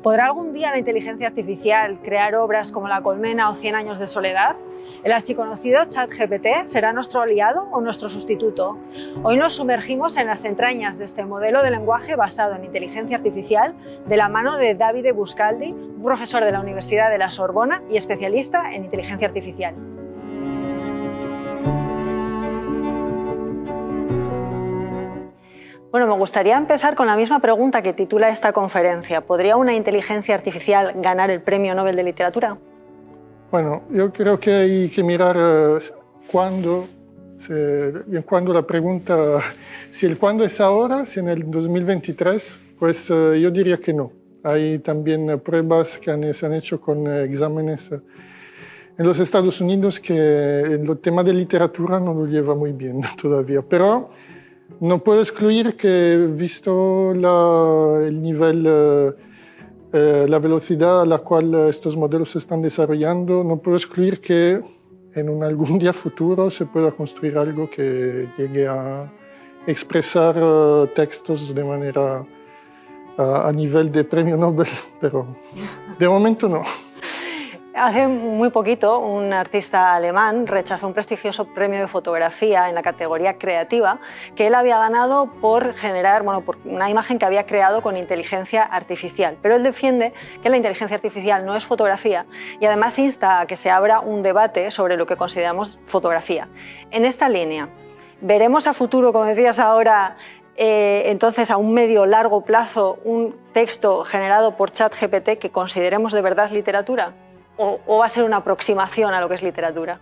¿Podrá algún día la inteligencia artificial crear obras como La colmena o 100 años de soledad? ¿El archiconocido ChatGPT será nuestro aliado o nuestro sustituto? Hoy nos sumergimos en las entrañas de este modelo de lenguaje basado en inteligencia artificial de la mano de Davide Buscaldi, un profesor de la Universidad de la Sorbona y especialista en inteligencia artificial. Bueno, me gustaría empezar con la misma pregunta que titula esta conferencia. ¿Podría una inteligencia artificial ganar el Premio Nobel de Literatura? Bueno, yo creo que hay que mirar cuándo la pregunta, si el cuándo es ahora, si en el 2023, pues yo diría que no. Hay también pruebas que se han hecho con exámenes en los Estados Unidos que el tema de literatura no lo lleva muy bien todavía, pero no puedo excluir que, visto el nivel, la velocidad a la cual estos modelos se están desarrollando, no puedo excluir que en algún día futuro se pueda construir algo que llegue a expresar textos de manera a nivel de premio Nobel, pero de momento no. Hace muy poquito, un artista alemán rechazó un prestigioso premio de fotografía en la categoría creativa que él había ganado por generar, por una imagen que había creado con inteligencia artificial. Pero él defiende que la inteligencia artificial no es fotografía y además insta a que se abra un debate sobre lo que consideramos fotografía. En esta línea, ¿veremos a futuro, como decías ahora, entonces a un medio largo plazo, un texto generado por ChatGPT que consideremos de verdad literatura? ¿O va a ser una aproximación a lo que es literatura?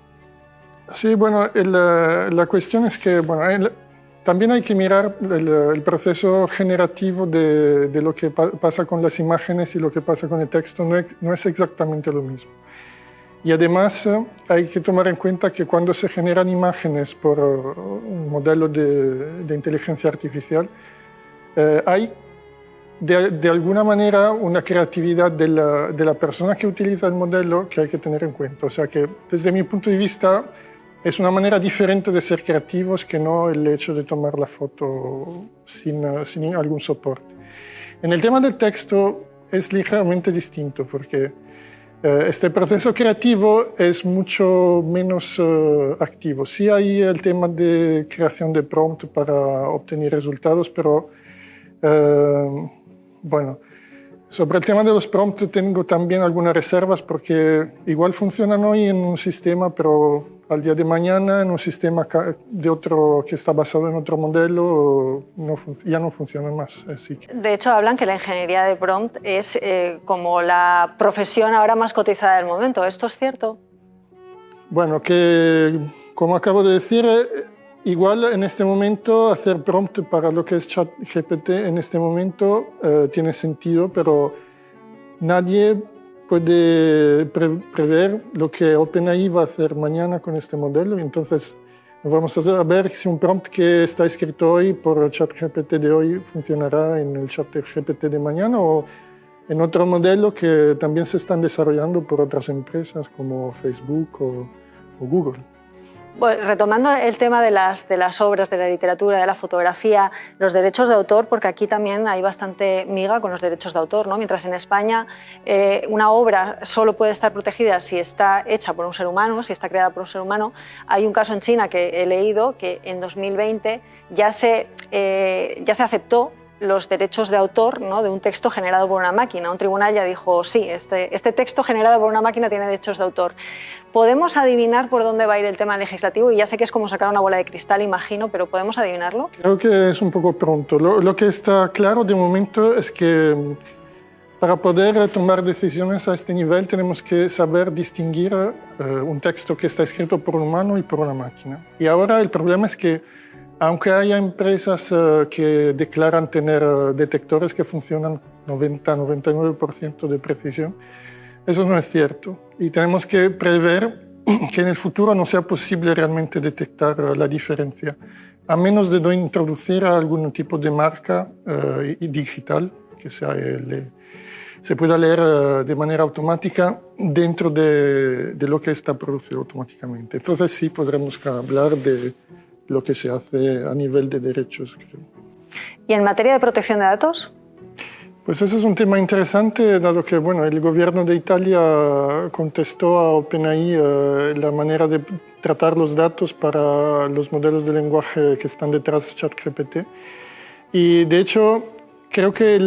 Sí, bueno, la cuestión es que también hay que mirar el proceso generativo de lo que pasa con las imágenes y lo que pasa con el texto. No es exactamente lo mismo. Y además hay que tomar en cuenta que cuando se generan imágenes por un modelo de inteligencia artificial, hay de alguna manera una creatividad de la persona que utiliza el modelo que hay que tener en cuenta. O sea que desde mi punto de vista es una manera diferente de ser creativos que no el hecho de tomar la foto sin algún soporte. En el tema del texto es ligeramente distinto porque este proceso creativo es mucho menos activo. Sí hay el tema de creación de prompt para obtener resultados, pero bueno, sobre el tema de los prompts tengo también algunas reservas porque igual funcionan hoy en un sistema, pero al día de mañana en un sistema de otro que está basado en otro modelo ya no funciona más. Así que... De hecho, hablan que la ingeniería de prompt es como la profesión ahora más cotizada del momento. ¿Esto es cierto? Bueno, que como acabo de decir, igual en este momento hacer prompt para lo que es ChatGPT en este momento tiene sentido, pero nadie puede prever lo que OpenAI va a hacer mañana con este modelo. Entonces vamos a ver si un prompt que está escrito hoy por ChatGPT de hoy funcionará en el ChatGPT de mañana o en otro modelo que también se están desarrollando por otras empresas como Facebook o Google. Bueno, retomando el tema de las obras, de la literatura, de la fotografía, los derechos de autor, porque aquí también hay bastante miga con los derechos de autor, ¿no? Mientras en España una obra solo puede estar protegida si está hecha por un ser humano, si está creada por un ser humano. Hay un caso en China que he leído que en 2020 ya se aceptó los derechos de autor, ¿no?, de un texto generado por una máquina. Un tribunal ya dijo, sí, este texto generado por una máquina tiene derechos de autor. ¿Podemos adivinar por dónde va a ir el tema legislativo? Y ya sé que es como sacar una bola de cristal, imagino, pero ¿podemos adivinarlo? Creo que es un poco pronto. Lo que está claro de momento es que para poder tomar decisiones a este nivel tenemos que saber distinguir un texto que está escrito por un humano y por una máquina. Y ahora el problema es que aunque haya empresas que declaran tener detectores que funcionan 90-99% de precisión, eso no es cierto. Y tenemos que prever que en el futuro no sea posible realmente detectar la diferencia, a menos de no introducir algún tipo de marca digital que se pueda leer de manera automática dentro de lo que está producido automáticamente. Entonces sí podremos hablar de lo que se hace a nivel de derechos, creo. ¿Y en materia de protección de datos? Pues eso es un tema interesante, dado que bueno, el gobierno de Italia contestó a OpenAI la manera de tratar los datos para los modelos de lenguaje que están detrás de ChatGPT. Y de hecho, creo que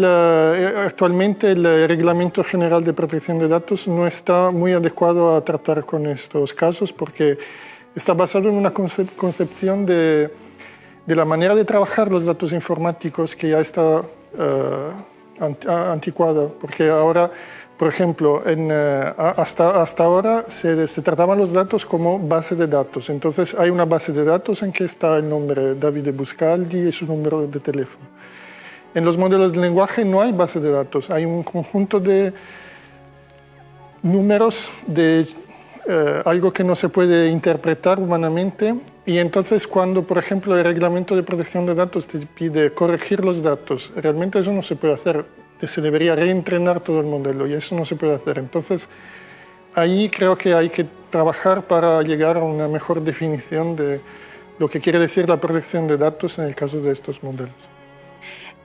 actualmente el Reglamento General de Protección de Datos no está muy adecuado a tratar con estos casos porque está basado en una concepción de la manera de trabajar los datos informáticos que ya está anticuada, porque ahora, por ejemplo, hasta ahora se trataban los datos como base de datos. Entonces hay una base de datos en que está el nombre Davide Buscaldi y su número de teléfono. En los modelos de lenguaje no hay base de datos, hay un conjunto de números de algo que no se puede interpretar humanamente. Y entonces cuando, por ejemplo, el Reglamento de Protección de Datos te pide corregir los datos, realmente eso no se puede hacer. Se debería reentrenar todo el modelo y eso no se puede hacer. Entonces, ahí creo que hay que trabajar para llegar a una mejor definición de lo que quiere decir la protección de datos en el caso de estos modelos.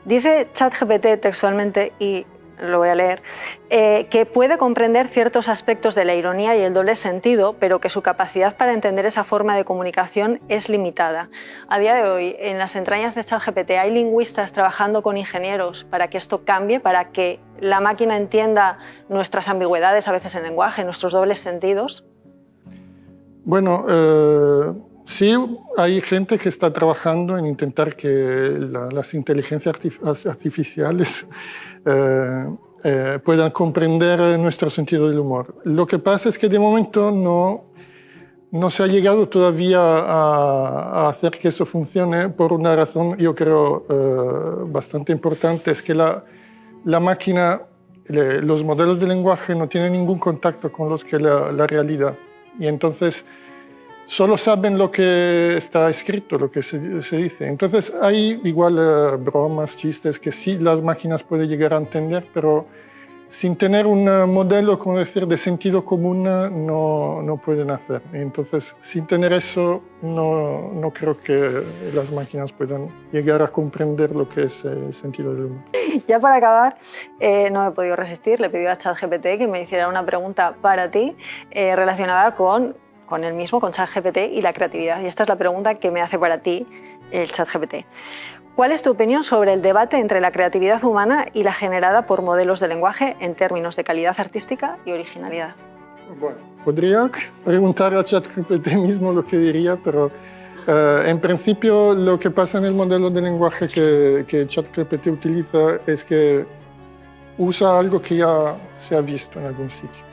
Dice ChatGPT textualmente, y lo voy a leer, que puede comprender ciertos aspectos de la ironía y el doble sentido, pero que su capacidad para entender esa forma de comunicación es limitada. A día de hoy, en las entrañas de ChatGPT, ¿hay lingüistas trabajando con ingenieros para que esto cambie, para que la máquina entienda nuestras ambigüedades a veces en lenguaje, nuestros dobles sentidos? Bueno, sí, hay gente que está trabajando en intentar que las inteligencias artificiales puedan comprender nuestro sentido del humor. Lo que pasa es que de momento no se ha llegado todavía a hacer que eso funcione por una razón, yo creo, bastante importante, es que la máquina, los modelos de lenguaje no tienen ningún contacto con la realidad. Y entonces solo saben lo que está escrito, lo que se dice. Entonces hay igual bromas, chistes que sí las máquinas pueden llegar a entender, pero sin tener un modelo, como decir, de sentido común no pueden hacer. Entonces, sin tener eso, no creo que las máquinas puedan llegar a comprender lo que es el sentido del humor. Ya para acabar, no me he podido resistir, le he pedido a ChatGPT que me hiciera una pregunta para ti relacionada con él mismo, con ChatGPT y la creatividad. Y esta es la pregunta que me hace para ti el ChatGPT. ¿Cuál es tu opinión sobre el debate entre la creatividad humana y la generada por modelos de lenguaje en términos de calidad artística y originalidad? Bueno, podría preguntar a ChatGPT mismo lo que diría, pero en principio lo que pasa en el modelo de lenguaje que ChatGPT utiliza es que usa algo que ya se ha visto en algún sitio.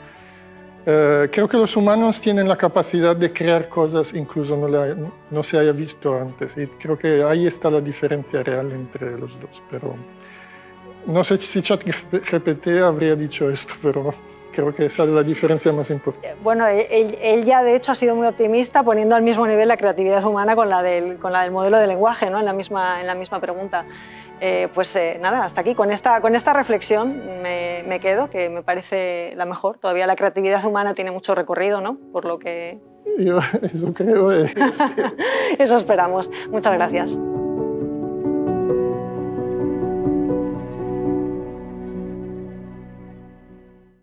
Creo que los humanos tienen la capacidad de crear cosas incluso no se haya visto antes y creo que ahí está la diferencia real entre los dos, pero no sé si ChatGPT habría dicho esto, pero creo que esa es la diferencia más importante. Bueno, él ya de hecho ha sido muy optimista poniendo al mismo nivel la creatividad humana con la del modelo de lenguaje, ¿no? en la misma pregunta. Nada, hasta aquí. Con esta reflexión me quedo, que me parece la mejor. Todavía la creatividad humana tiene mucho recorrido, ¿no? Por lo que... Yo eso creo. Eso esperamos. Muchas gracias.